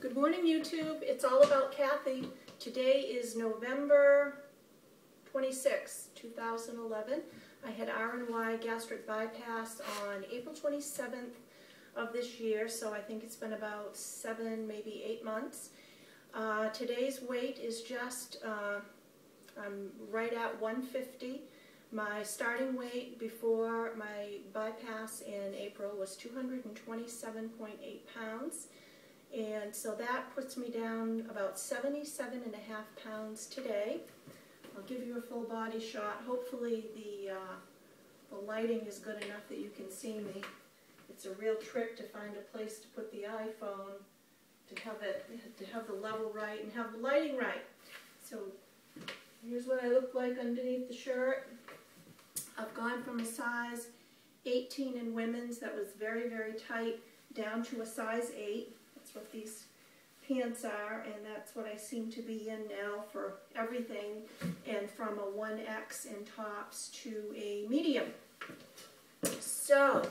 Good morning, YouTube. It's all about Kathy. Today is November 26, 2011. I had R&Y gastric bypass on April 27th of this year, so I think it's been about 7, maybe 8 months. Today's weight is just, I'm right at 150. My starting weight before my bypass in April was 227.8 pounds. And so that puts me down about 77.5 pounds today. I'll give you a full body shot. Hopefully the lighting is good enough that you can see me. It's a real trick to find a place to put the iPhone to have the level right and have the lighting right. So here's what I look like underneath the shirt. I've gone from a size 18 in women's that was very, very tight down to a size 8. That's what these pants are, and that's what I seem to be in now for everything, and from a 1X in tops to a medium. So,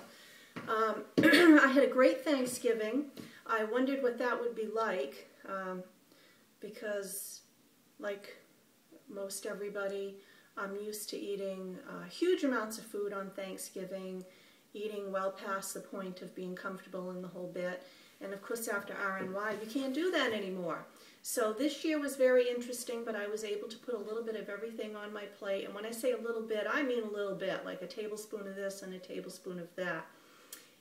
I had a great Thanksgiving. I wondered what that would be like, because like most everybody, I'm used to eating huge amounts of food on Thanksgiving, eating well past the point of being comfortable in the whole bit. And of course, after R&Y, you can't do that anymore. So this year was very interesting, but I was able to put a little bit of everything on my plate. And when I say a little bit, I mean a little bit, like a tablespoon of this and a tablespoon of that.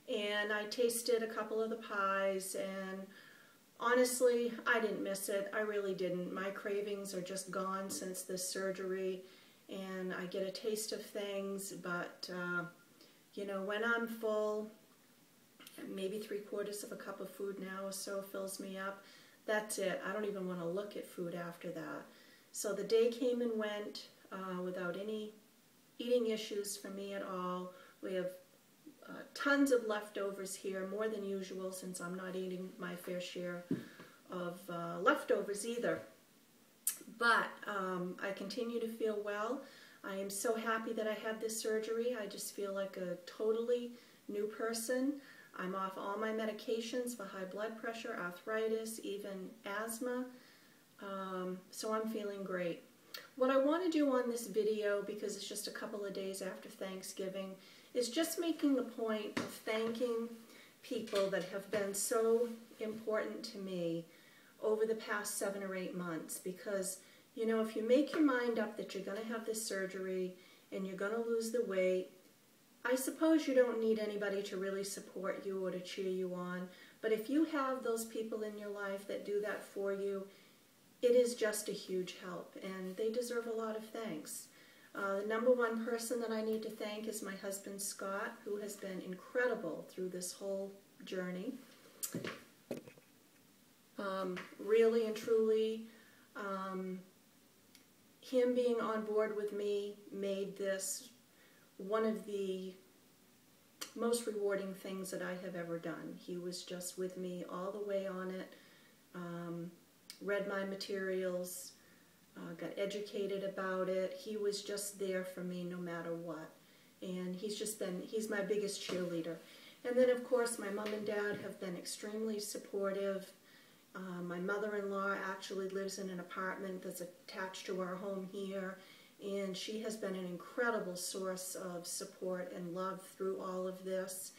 And I tasted a couple of the pies, and honestly, I didn't miss it. I really didn't. My cravings are just gone since this surgery, and I get a taste of things, but you know, when I'm full, maybe 3/4 of a cup of food now or so fills me up. That's it. I don't even want to look at food after that. So the day came and went without any eating issues for me at all. We have tons of leftovers here, more than usual, since I'm not eating my fair share of leftovers either. But I continue to feel well. I am so happy that I had this surgery. I just feel like a totally new person. I'm off all my medications for high blood pressure, arthritis, even asthma, so I'm feeling great. What I want to do on this video, because it's just a couple of days after Thanksgiving, is just making the point of thanking people that have been so important to me over the past 7 or 8 months, because, you know, if you make your mind up that you're going to have this surgery and you're going to lose the weight, I suppose you don't need anybody to really support you or to cheer you on, but if you have those people in your life that do that for you, it is just a huge help, and they deserve a lot of thanks. The #1 person that I need to thank is my husband, Scott, who has been incredible through this whole journey. Really and truly, him being on board with me made this one of the most rewarding things that I have ever done. He was just with me all the way on it, read my materials, got educated about it. He was just there for me no matter what. And he's my biggest cheerleader. And then of course my mom and dad have been extremely supportive. My mother-in-law actually lives in an apartment that's attached to our home here, and she has been an incredible source of support and love through all of this.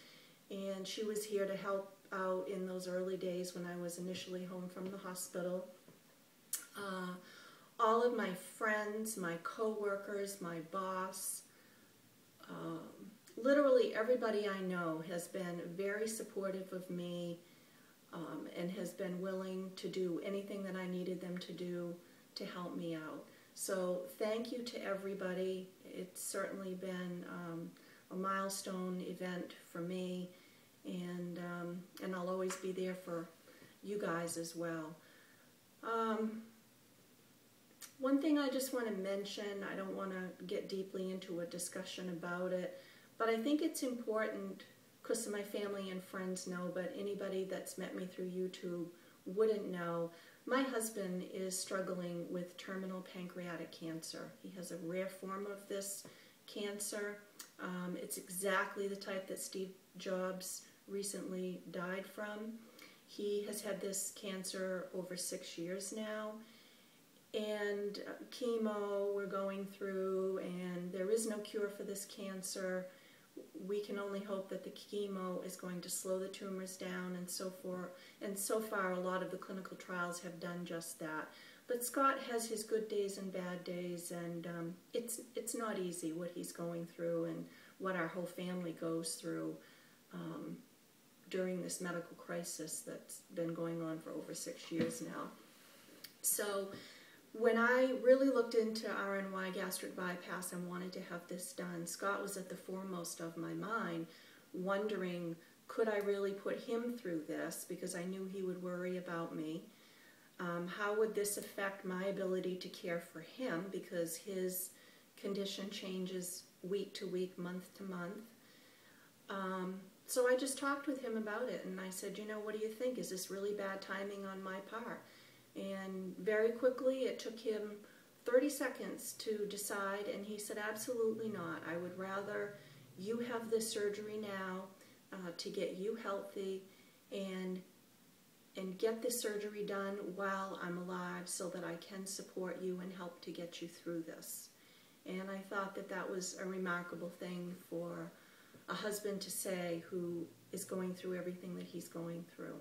And she was here to help out in those early days when I was initially home from the hospital. All of my friends, my co-workers, my boss, literally everybody I know has been very supportive of me, and has been willing to do anything that I needed them to do to help me out. So thank you to everybody. It's certainly been a milestone event for me, and I'll always be there for you guys as well. One thing I just want to mention, I don't want to get deeply into a discussion about it, but I think it's important, because my family and friends know, but anybody that's met me through YouTube wouldn't know. My husband is struggling with terminal pancreatic cancer. He has a rare form of this cancer. It's exactly the type that Steve Jobs recently died from. He has had this cancer over 6 years now, and chemo we're going through, and there is no cure for this cancer. We can only hope that the chemo is going to slow the tumors down, and so far a lot of the clinical trials have done just that. But Scott has his good days and bad days, and it's not easy what he's going through and what our whole family goes through during this medical crisis that's been going on for over 6 years now. So when I really looked into RNY gastric bypass and wanted to have this done, Scott was at the foremost of my mind, wondering, could I really put him through this, because I knew he would worry about me. How would this affect my ability to care for him, because his condition changes week to week, month to month. So I just talked with him about it, and I said, you know, what do you think? Is this really bad timing on my part? And very quickly, it took him 30 seconds to decide, and he said, absolutely not. I would rather you have this surgery now to get you healthy and get this surgery done while I'm alive, so that I can support you and help to get you through this. And I thought that that was a remarkable thing for a husband to say who is going through everything that he's going through.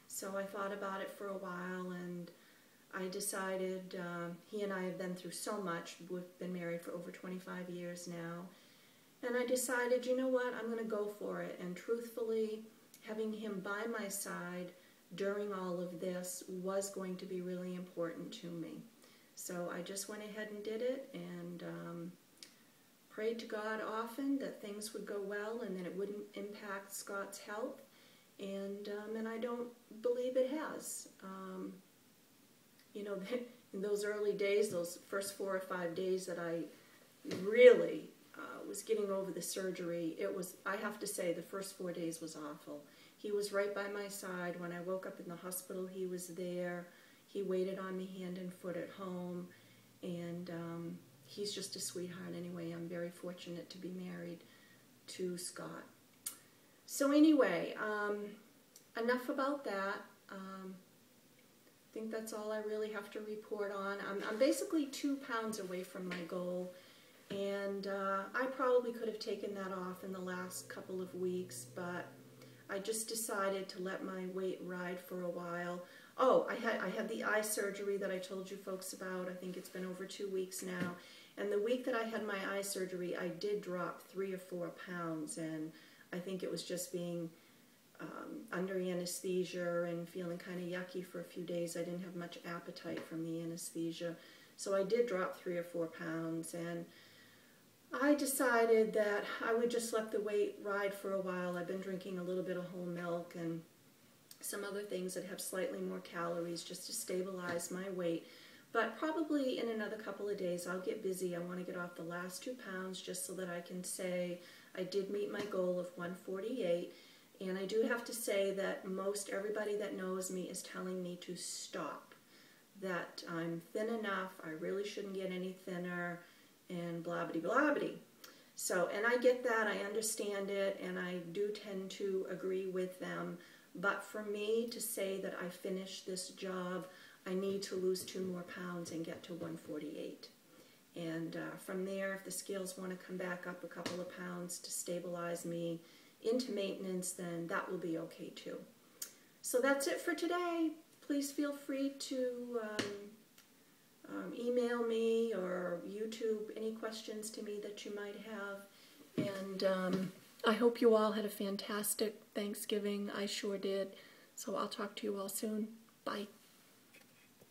So I thought about it for a while, and I decided, he and I have been through so much. We've been married for over 25 years now. And I decided, you know what, I'm going to go for it. And truthfully, having him by my side during all of this was going to be really important to me. So I just went ahead and did it, and prayed to God often that things would go well and that it wouldn't impact Scott's health. And I don't believe it has. You know, in those early days, those first 4 or 5 days that I really was getting over the surgery, I have to say, the first 4 days was awful. He was right by my side. When I woke up in the hospital, he was there. He waited on me hand and foot at home, and he's just a sweetheart anyway. I'm very fortunate to be married to Scott. So anyway, enough about that. I think that's all I really have to report on. I'm basically 2 pounds away from my goal, and I probably could have taken that off in the last couple of weeks, but I just decided to let my weight ride for a while. Oh, I had the eye surgery that I told you folks about. I think it's been over 2 weeks now. And the week that I had my eye surgery, I did drop 3 or 4 pounds, and I think it was just being under anesthesia and feeling kind of yucky for a few days. I didn't have much appetite from the anesthesia. So I did drop 3 or 4 pounds, and I decided that I would just let the weight ride for a while. I've been drinking a little bit of whole milk and some other things that have slightly more calories just to stabilize my weight. But probably in another couple of days I'll get busy. I want to get off the last 2 pounds just so that I can say I did meet my goal of 148. And I do have to say that most everybody that knows me is telling me to stop, that I'm thin enough, I really shouldn't get any thinner, and blah-bitty-blah-bitty. So, and I get that, I understand it, and I do tend to agree with them. But for me to say that I finished this job, I need to lose 2 more pounds and get to 148. And from there, if the scales want to come back up a couple of pounds to stabilize me into maintenance, then that will be okay too. So that's it for today. Please feel free to email me or YouTube any questions to me that you might have. And I hope you all had a fantastic Thanksgiving. I sure did. So I'll talk to you all soon. Bye.